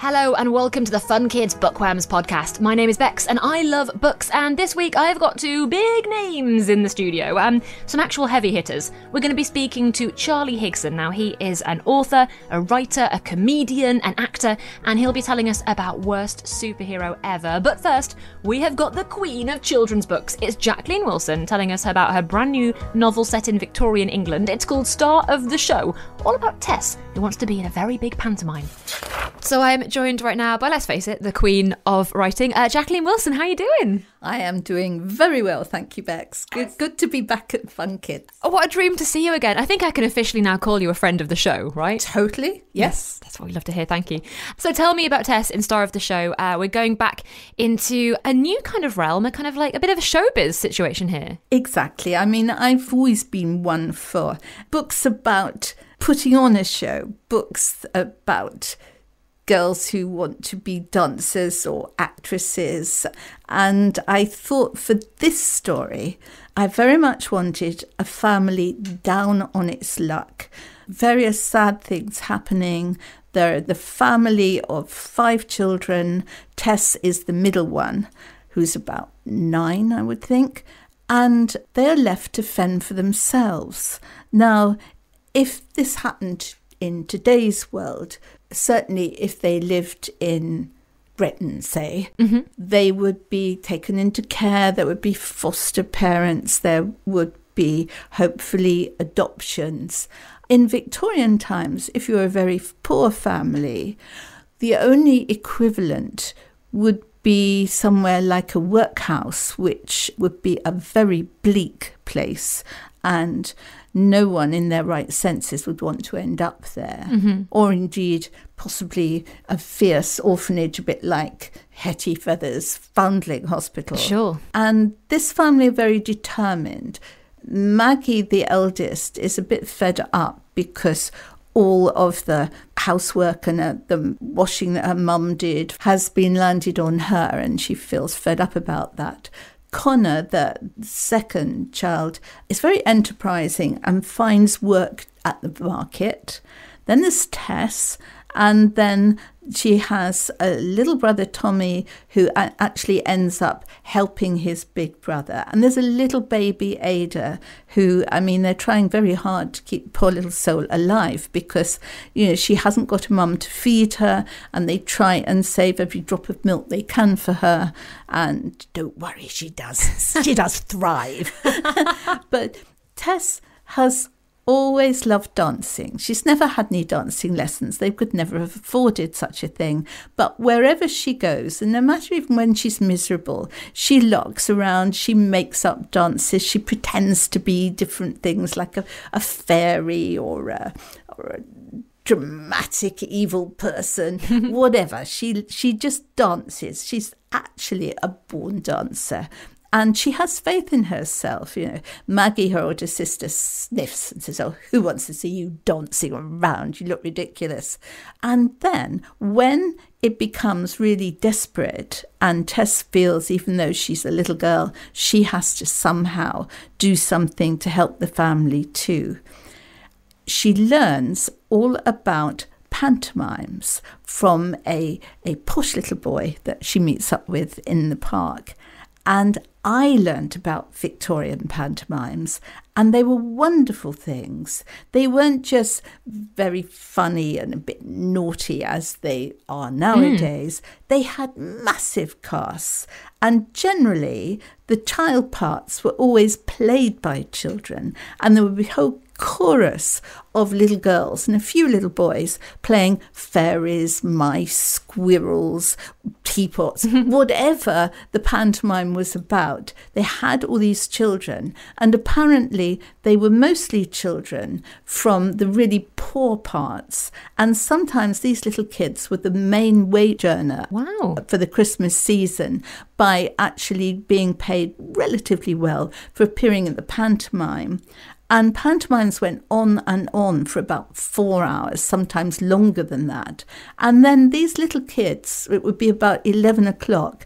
Hello and welcome to the Fun Kids Bookworms podcast. My name is Bex and I love books, and this week I've got two big names in the studio, some actual heavy hitters. We're going to be speaking to Charlie Higson. Now he is an author, a writer, a comedian, an actor, and he'll be telling us about worst superhero ever. But first, we have got the queen of children's books. It's Jacqueline Wilson telling us about her brand new novel set in Victorian England. It's called Star of the Show, all about Tess, who wants to be in a very big pantomime. So I am joined right now by, let's face it, the queen of writing, Jacqueline Wilson. How are you doing? I am doing very well, thank you, Bex. Good to be back at Fun Kids. Oh, what a dream to see you again. I think I can officially now call you a friend of the show, right? Totally, yes. That's what we love to hear, thank you. So tell me about Tess in Star of the Show. We're going back into a new kind of realm, a kind of like a bit of a showbiz situation here. Exactly. I mean, I've always been one for books about putting on a show, books about girls who want to be dancers or actresses. And I thought for this story, I very much wanted a family down on its luck. Various sad things happening. They're the family of 5 children. Tess is the middle one, who's about 9, I would think. And they're left to fend for themselves. Now, if this happened in today's world, certainly if they lived in Britain, say, they would be taken into care, there would be foster parents, there would be hopefully adoptions. In Victorian times, if you're a very poor family, the only equivalent would be somewhere like a workhouse, which would be a very bleak place, and no one in their right senses would want to end up there. Or indeed, possibly a fierce orphanage, a bit like Hetty Feather's Foundling Hospital. Sure. And this family are very determined. Maggie, the eldest, is a bit fed up because all of the housework and the washing that her mum did has been landed on her, and she feels fed up about that. Connor, the second child, is very enterprising and finds work at the market. Then there's Tess, and then she has a little brother, Tommy, who actually ends up helping his big brother. And there's a little baby, Ada, who, I mean, they're trying very hard to keep poor little soul alive because, you know, she hasn't got a mum to feed her, and they try and save every drop of milk they can for her. And don't worry, she does. She does thrive. But Tess has always loved dancing. She's never had any dancing lessons. They could never have afforded such a thing. But wherever she goes, and no matter even when she's miserable, she looks around, she makes up dances, she pretends to be different things like a fairy or a dramatic evil person, whatever. She just dances. She's actually a born dancer. And she has faith in herself. You know, Maggie, her older sister, sniffs and says, "Oh, who wants to see you dancing around? You look ridiculous." And then when it becomes really desperate and Tess feels, even though she's a little girl, she has to somehow do something to help the family too, she learns all about pantomimes from a posh little boy that she meets up with in the park. And I learnt about Victorian pantomimes, and they were wonderful things. They weren't just very funny and a bit naughty as they are nowadays. They had massive casts, and generally the child parts were always played by children, and there would be a whole chorus of little girls and a few little boys playing fairies, mice, squirrels, teapots, whatever the pantomime was about. They had all these children, and apparently they were mostly children from the really poor parts, and sometimes these little kids were the main wage earner for the Christmas season by actually being paid relatively well for appearing in the pantomime. And pantomimes went on and on for about 4 hours, sometimes longer than that. And then these little kids, it would be about 11 o'clock,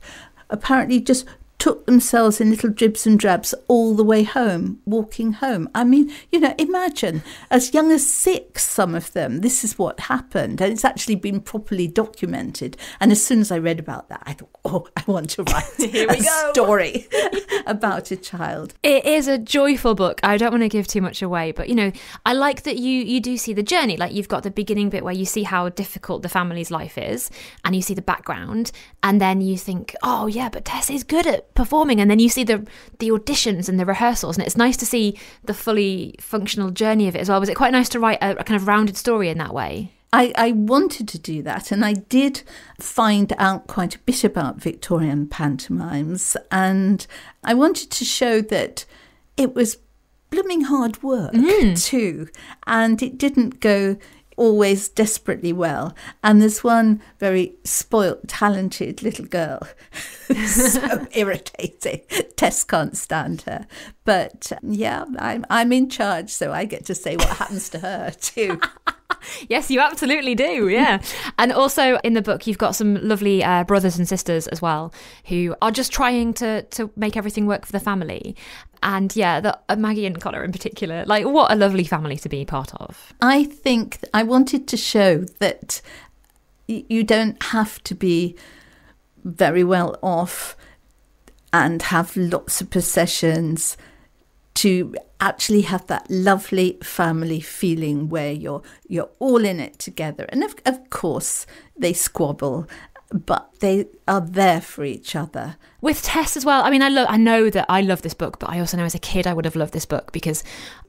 apparently just took themselves in little dribs and drabs all the way home, walking home. I mean, imagine, as young as 6, some of them, this is what happened. And it's actually been properly documented. And as soon as I read about that, I thought, I want to write a story about a child. It is a joyful book. I don't want to give too much away, but, I like that you do see the journey. Like, you've got the beginning bit where you see how difficult the family's life is, and you see the background, and then you think, oh yeah, but Tess is good at performing, and then you see the auditions and the rehearsals, and it's nice to see the fully functional journey of it as well. Was it quite nice to write a kind of rounded story in that way? I wanted to do that, and I did find out quite a bit about Victorian pantomimes, and I wanted to show that it was blooming hard work too, and it didn't go always desperately well. And there's one very spoilt, talented little girl who's so irritating. Tess can't stand her. But yeah, I'm in charge, so I get to say what happens to her too. Yes, you absolutely do, yeah. And also in the book, you've got some lovely brothers and sisters as well, who are just trying to make everything work for the family. And yeah, Maggie and Connor in particular, like, what a lovely family to be part of. I think I wanted to show that you don't have to be very well off and have lots of possessions to actually have that lovely family feeling where you're all in it together. And of course, they squabble, but they are there for each other. With Tess as well, I mean, I know that I love this book, but I also know as a kid I would have loved this book because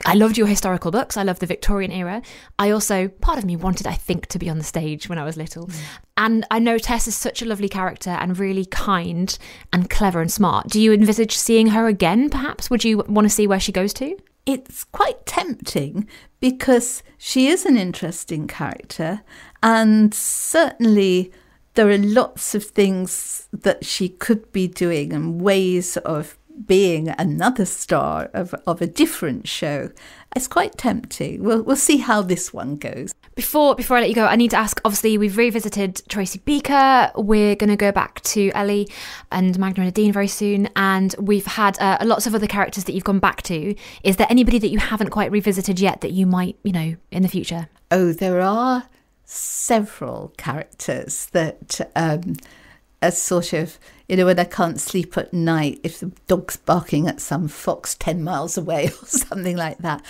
I loved your historical books. I love the Victorian era. I also, part of me wanted, I think, to be on the stage when I was little. And I know Tess is such a lovely character and really kind and clever and smart. Do you envisage seeing her again, perhaps? Would you want to see where she goes to? It's quite tempting because she is an interesting character, and certainly there are lots of things that she could be doing and ways of being another star of a different show. It's quite tempting. We'll see how this one goes. Before I let you go, I need to ask, obviously we've revisited Tracy Beaker, we're going to go back to Ellie and Magna and Nadine very soon, and we've had lots of other characters that you've gone back to. Is there anybody that you haven't quite revisited yet that you might, in the future? Oh, there are several characters that are sort of, when I can't sleep at night, if the dog's barking at some fox 10 miles away or something like that,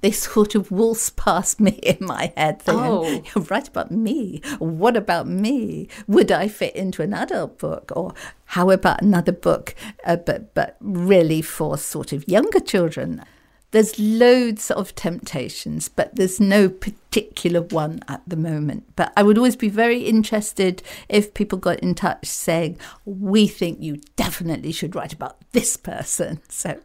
they sort of waltz past me in my head. Thinking, you're right about me. What about me? Would I fit into an adult book? Or how about another book, but really for sort of younger children? There's loads of temptations, but there's no particular one at the moment. But I would always be very interested if people got in touch saying, we think you definitely should write about this person. So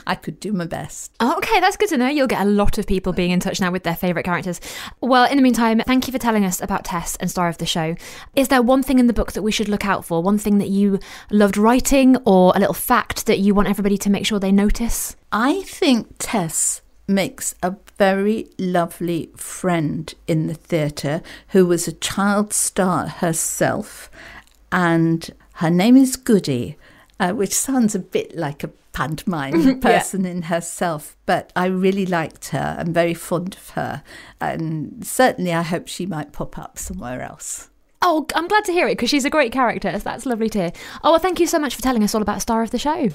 I could do my best. Okay, that's good to know. You'll get a lot of people being in touch now with their favourite characters. Well, in the meantime, thank you for telling us about Tess and star of the show. Is there one thing in the book that we should look out for? One thing that you loved writing, or a little fact that you want everybody to make sure they notice? I think Tess makes a very lovely friend in the theatre who was a child star herself, and her name is Goody, which sounds a bit like a pantomime person in herself, but I really liked her. I'm very fond of her, and certainly I hope she might pop up somewhere else. Oh, I'm glad to hear it because she's a great character. So that's lovely to hear. Oh, well, thank you so much for telling us all about star of the show.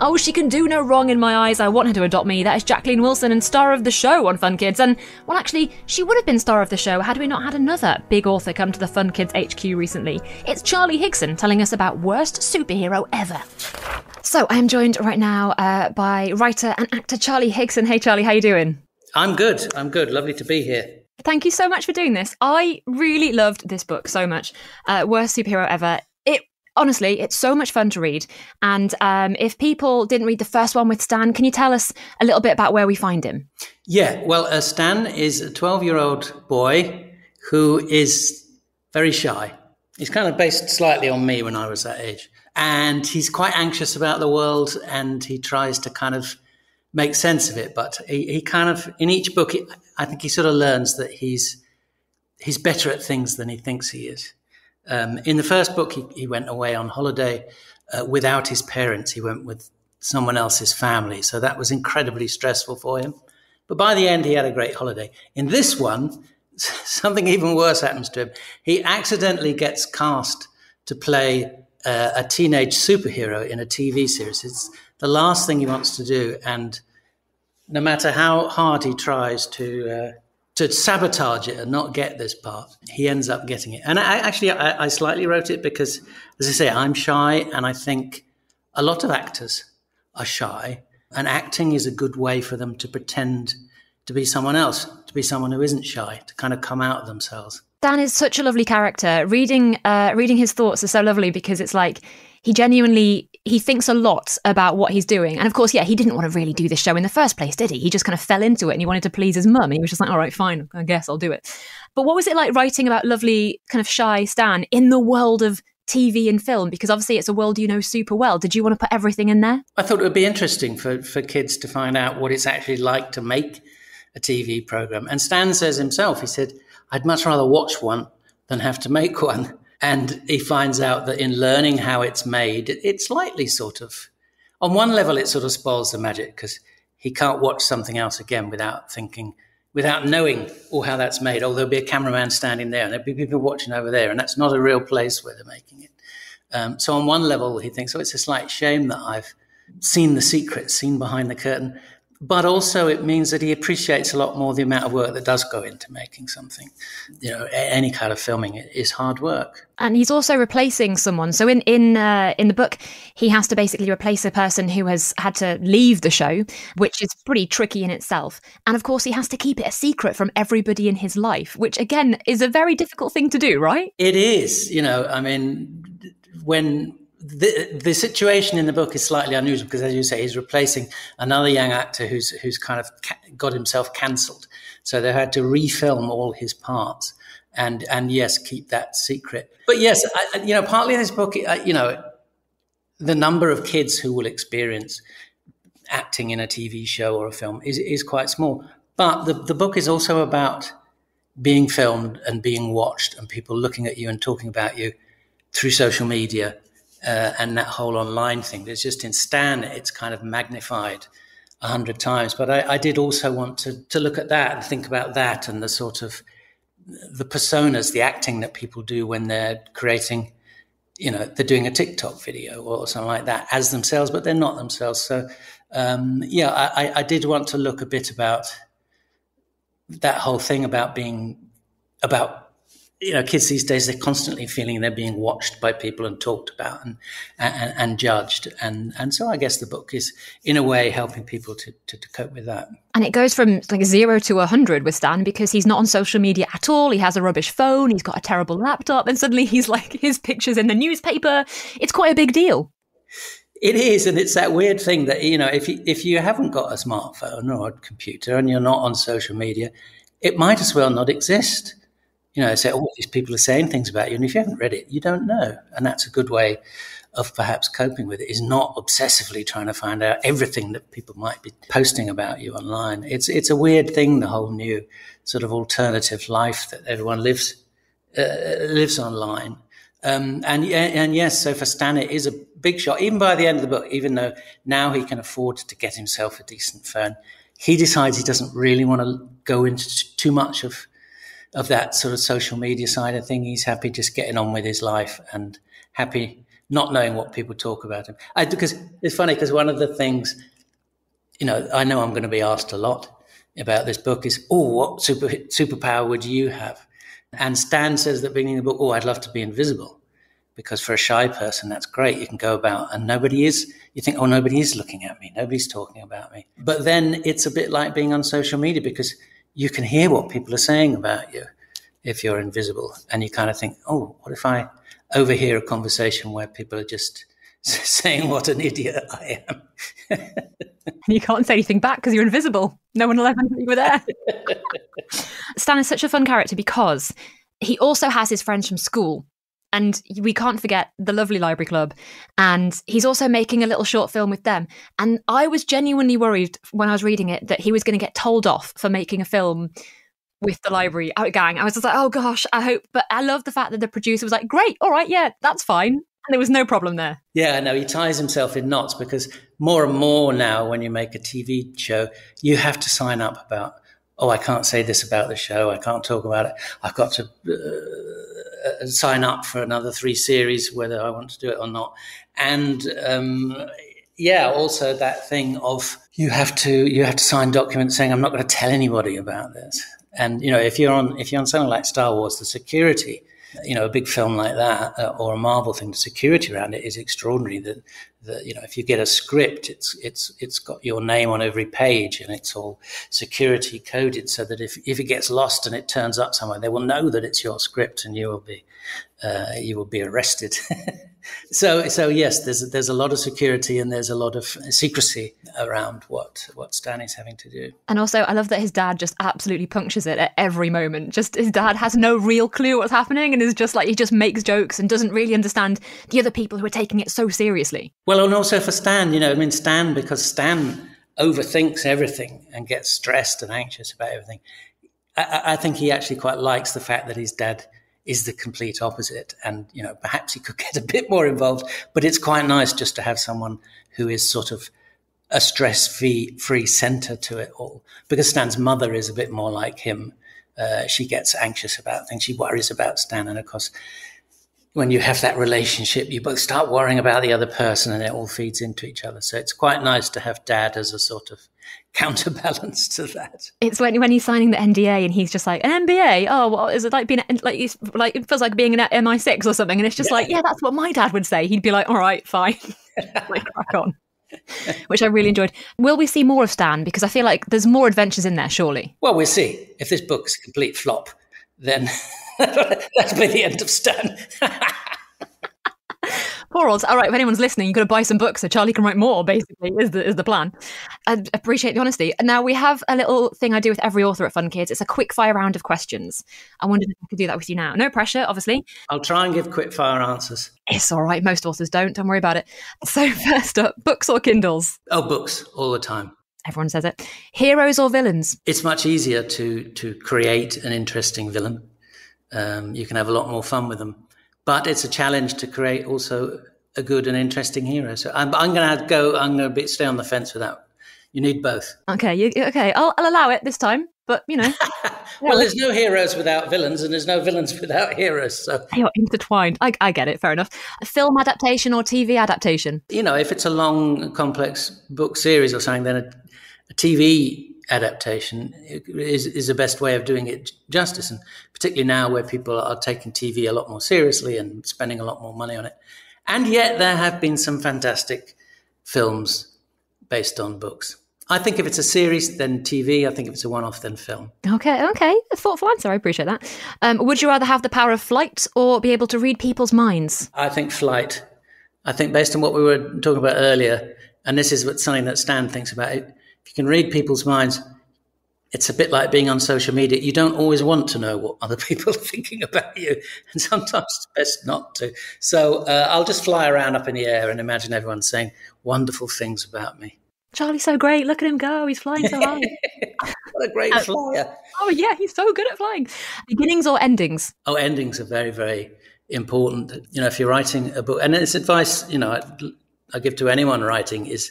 Oh, she can do no wrong in my eyes. I want her to adopt me. That is Jacqueline Wilson and star of the show on Fun Kids. And, well, actually, she would have been star of the show had we not had another big author come to the Fun Kids HQ recently. It's Charlie Higson telling us about worst superhero ever. So I am joined right now by writer and actor Charlie Higson. Hey, Charlie, how you doing? I'm good. Lovely to be here. Thank you so much for doing this. I really loved this book so much. Worst superhero ever. Honestly, it's so much fun to read. And if people didn't read the first one with Stan, can you tell us a little bit about where we find him? Yeah, well, Stan is a 12-year-old boy who is very shy. He's kind of based slightly on me when I was that age. And he's quite anxious about the world, and he tries to kind of make sense of it. But he kind of, in each book, I think he sort of learns that he's better at things than he thinks he is. In the first book, he went away on holiday without his parents. He went with someone else's family. So that was incredibly stressful for him. But by the end, he had a great holiday. In this one, something even worse happens to him. He accidentally gets cast to play a teenage superhero in a TV series. It's the last thing he wants to do. And no matter how hard he tries to sabotage it and not get this part, he ends up getting it. And I slightly wrote it because, as I say, I'm shy, and I think a lot of actors are shy, and acting is a good way for them to pretend to be someone else, to be someone who isn't shy, to kind of come out of themselves. Dan is such a lovely character. Reading his thoughts is so lovely because it's like he thinks a lot about what he's doing. And of course, he didn't want to really do this show in the first place, did he? He just kind of fell into it and he wanted to please his mum. He was just like, all right, fine, I guess I'll do it. But what was it like writing about lovely, kind of shy Stan in the world of TV and film? Because obviously it's a world you know super well. Did you want to put everything in there? I thought it would be interesting for kids to find out what it's actually like to make a TV program. And Stan says himself, he said, I'd much rather watch one than have to make one. And he finds out that in learning how it's made, it's slightly sort of, on one level, it sort of spoils the magic because he can't watch something else again without knowing how that's made. Oh, there'll be a cameraman standing there and there'll be people watching over there. And that's not a real place where they're making it. So on one level, he thinks, it's a slight shame that I've seen the secret, seen behind the curtain. But also it means that he appreciates a lot more the amount of work that does go into making something. Any kind of filming is hard work. And he's also replacing someone. So in the book, he has to basically replace a person who has had to leave the show, which is pretty tricky in itself. And of course, he has to keep it a secret from everybody in his life, which again is a very difficult thing to do, right? It is. When the situation in the book is slightly unusual because, as you say, he's replacing another young actor who's kind of got himself cancelled. So they had to refilm all his parts and yes, keep that secret. But yes, partly in this book, the number of kids who will experience acting in a TV show or a film is quite small. But the book is also about being filmed and being watched and people looking at you and talking about you through social media. And that whole online thing. There's just in Stan, it's kind of magnified 100 times. But I did also want to look at that and think about that and the sort of the personas, the acting that people do when they're creating, they're doing a TikTok video or something like that as themselves, but they're not themselves. So, I did want to look a bit about that whole thing about kids these days, they're constantly feeling they're being watched by people and talked about and judged. And so I guess the book is, in a way, helping people to cope with that. And it goes from like 0 to 100 with Stan because he's not on social media at all. He has a rubbish phone. He's got a terrible laptop. And suddenly he's like, his picture's in the newspaper. It's quite a big deal. It is. And it's that weird thing that, if you haven't got a smartphone or a computer and you're not on social media, it might as well not exist. Say, these people are saying things about you. And if you haven't read it, you don't know. And that's a good way of perhaps coping with it, is not obsessively trying to find out everything that people might be posting about you online. It's a weird thing, the whole new sort of alternative life that everyone lives online. And yes, so for Stan, it is a big shot. Even by the end of the book, even though now he can afford to get himself a decent phone, he decides he doesn't really want to go into too much of that sort of social media side of thing. He's happy just getting on with his life and happy not knowing what people talk about him. Because it's funny, because one of the things, I know I'm going to be asked a lot about this book is, what superpower would you have? And Stan says at the beginning of the book, I'd love to be invisible, because for a shy person, that's great. You can go about and you think, nobody is looking at me. Nobody's talking about me. But then it's a bit like being on social media, because you can hear what people are saying about you if you're invisible. And you kind of think, what if I overhear a conversation where people are just saying what an idiot I am? And you can't say anything back because you're invisible. No one will ever know you were there. Stan is such a fun character because he also has his friends from school. And we can't forget the lovely library club. And he's also making a little short film with them. And I was genuinely worried when I was reading it that he was going to get told off for making a film with the library gang. I was just like, oh gosh, I hope. But I love the fact that the producer was like, great, all right, yeah, that's fine. And there was no problem there. Yeah, no, he ties himself in knots because more and more now when you make a TV show, you have to sign up about, oh, I can't say this about the show. I can't talk about it. I've got to sign up for another 3 series, whether I want to do it or not. And also that thing of you have to sign documents saying I'm not going to tell anybody about this. And if you're on something like Star Wars, the security, a big film like that or a Marvel thing, the security around it is extraordinary. That if you get a script, it's got your name on every page and it's all security coded so that if it gets lost and it turns up somewhere, they will know that it's your script and you will be arrested. So yes, there's a lot of security and there's a lot of secrecy around what Stan is having to do. And also, I love that his dad just absolutely punctures it at every moment. Just his dad has no real clue what's happening and is just like, he just makes jokes and doesn't really understand the other people who are taking it so seriously. Well, and also for Stan, because Stan overthinks everything and gets stressed and anxious about everything. I think he actually quite likes the fact that his dad is the complete opposite. And, perhaps he could get a bit more involved, but it's quite nice just to have someone who is sort of a stress-free center to it all. Because Stan's mother is a bit more like him. She gets anxious about things. She worries about Stan. And of course, when you have that relationship, you both start worrying about the other person and it all feeds into each other. So it's quite nice to have Dad as a sort of counterbalance to that. It's when he's signing the NDA and he's just like, an MBA? Oh, well, is it like being it feels like being an MI6 or something? And it's just like, yeah, that's what my dad would say. He'd be like, all right, fine. Like, crack on. Which I really enjoyed. Will we see more of Stan? Because I feel like there's more adventures in there, surely. Well, we'll see. If this book's a complete flop, then that'll be the end of Stan. Poor old. All right, if anyone's listening, you've got to buy some books so Charlie can write more, basically, is the plan. I appreciate the honesty. Now, we have a little thing I do with every author at Fun Kids. It's a quick fire round of questions. I wondered if I could do that with you now. No pressure, obviously. I'll try and give quick fire answers. It's all right. Most authors don't. Don't worry about it. So first up, books or Kindles? Oh, books, all the time. Everyone says it. Heroes or villains? It's much easier to create an interesting villain. You can have a lot more fun with them. But it's a challenge to create also a good and interesting hero. So I'm going to stay on the fence with that. You need both. Okay, okay. I'll allow it this time, but Well, there's no heroes without villains, and there's no villains without heroes. So you're intertwined. I get it. Fair enough. A film adaptation or TV adaptation? If it's a long, complex book series or something, then a TV adaptation is the best way of doing it justice, and particularly now where people are taking TV a lot more seriously and spending a lot more money on it. And yet there have been some fantastic films based on books. I think if it's a series, then TV. I think if it's a one-off, then film. Okay. A thoughtful answer. I appreciate that. Would you rather have the power of flight or be able to read people's minds? I think flight. I think based on what we were talking about earlier, and this is something that Stan thinks about, if you can read people's minds, it's a bit like being on social media. You don't always want to know what other people are thinking about you, and sometimes it's best not to. So I'll just fly around up in the air and imagine everyone saying wonderful things about me. Charlie's so great. Look at him go. He's flying so high. What a great flyer. Oh, yeah, he's so good at flying. Beginnings or endings? Oh, endings are very, very important. If you're writing a book, and it's advice, I give to anyone writing is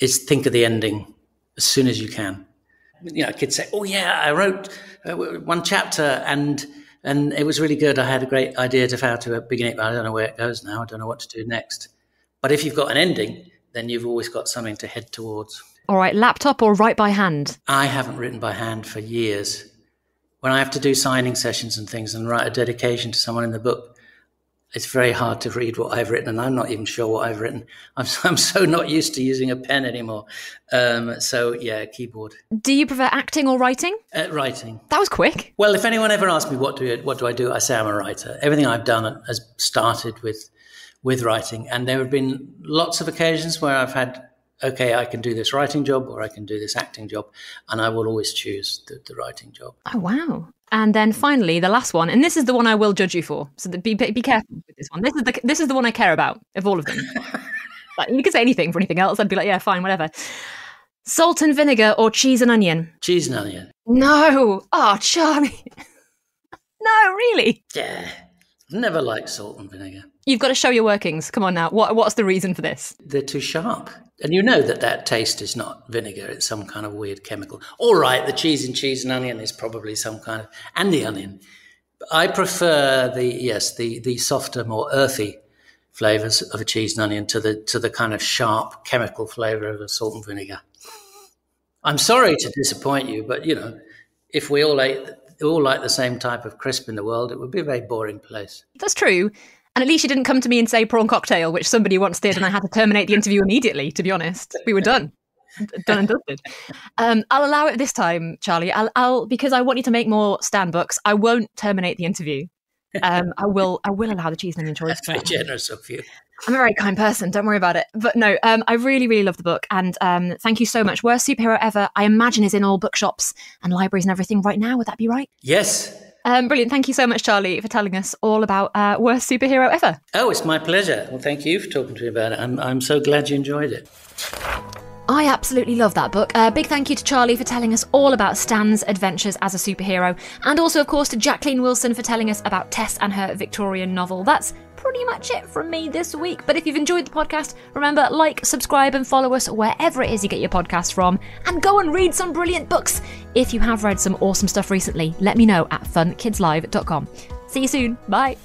think of the ending as soon as you can. Kids say, oh, yeah, I wrote one chapter and it was really good. I had a great idea to how to begin it, but I don't know where it goes now. I don't know what to do next. But if you've got an ending, then you've always got something to head towards. All right, laptop or write by hand? I haven't written by hand for years. When I have to do signing sessions and things and write a dedication to someone in the book, it's very hard to read what I've written, and I'm not even sure what I've written. I'm so not used to using a pen anymore. Keyboard. Do you prefer acting or writing? Writing. That was quick. Well, if anyone ever asks me what do I do, I say I'm a writer. Everything I've done has started with writing, and there have been lots of occasions where I've had, okay, I can do this writing job or I can do this acting job, and I will always choose the writing job. Oh, wow. And then finally, the last one, and this is the one I will judge you for. So be careful with this one. This is the one I care about of all of them. Like, you could say anything for anything else. I'd be like, yeah, fine, whatever. Salt and vinegar or cheese and onion? Cheese and onion. No. Oh, Charlie. No, really? Yeah. Never liked salt and vinegar. You've got to show your workings. Come on now. What's the reason for this? They're too sharp. And you know that taste is not vinegar. It's some kind of weird chemical. All right, the cheese and onion is probably some kind of... And the onion. But I prefer the softer, more earthy flavours of a cheese and onion to the kind of sharp chemical flavour of a salt and vinegar. I'm sorry to disappoint you, but, if we all like the same type of crisp in the world, it would be a very boring place. That's true. And at least you didn't come to me and say prawn cocktail, which somebody once did, and I had to terminate the interview immediately, to be honest. We were done. Done and dusted. I'll allow it this time, Charlie. I'll because I want you to make more Stan books. I won't terminate the interview. I will allow the cheese and onion choice. That's very generous of you. I'm a very kind person. Don't worry about it. But no, I really, really love the book. And thank you so much. Worst Superhero Ever, I imagine, is in all bookshops and libraries and everything right now. Would that be right? Yes. Brilliant. Thank you so much, Charlie, for telling us all about Worst Superhero Ever. Oh, it's my pleasure. Well, thank you for talking to me about it. I'm so glad you enjoyed it. I absolutely love that book. Big thank you to Charlie for telling us all about Stan's adventures as a superhero. And also, of course, to Jacqueline Wilson for telling us about Tess and her Victorian novel. That's pretty much it from me this week. But if you've enjoyed the podcast, remember, like, subscribe and follow us wherever it is you get your podcast from. And go and read some brilliant books. If you have read some awesome stuff recently, let me know at funkidslive.com. See you soon. Bye.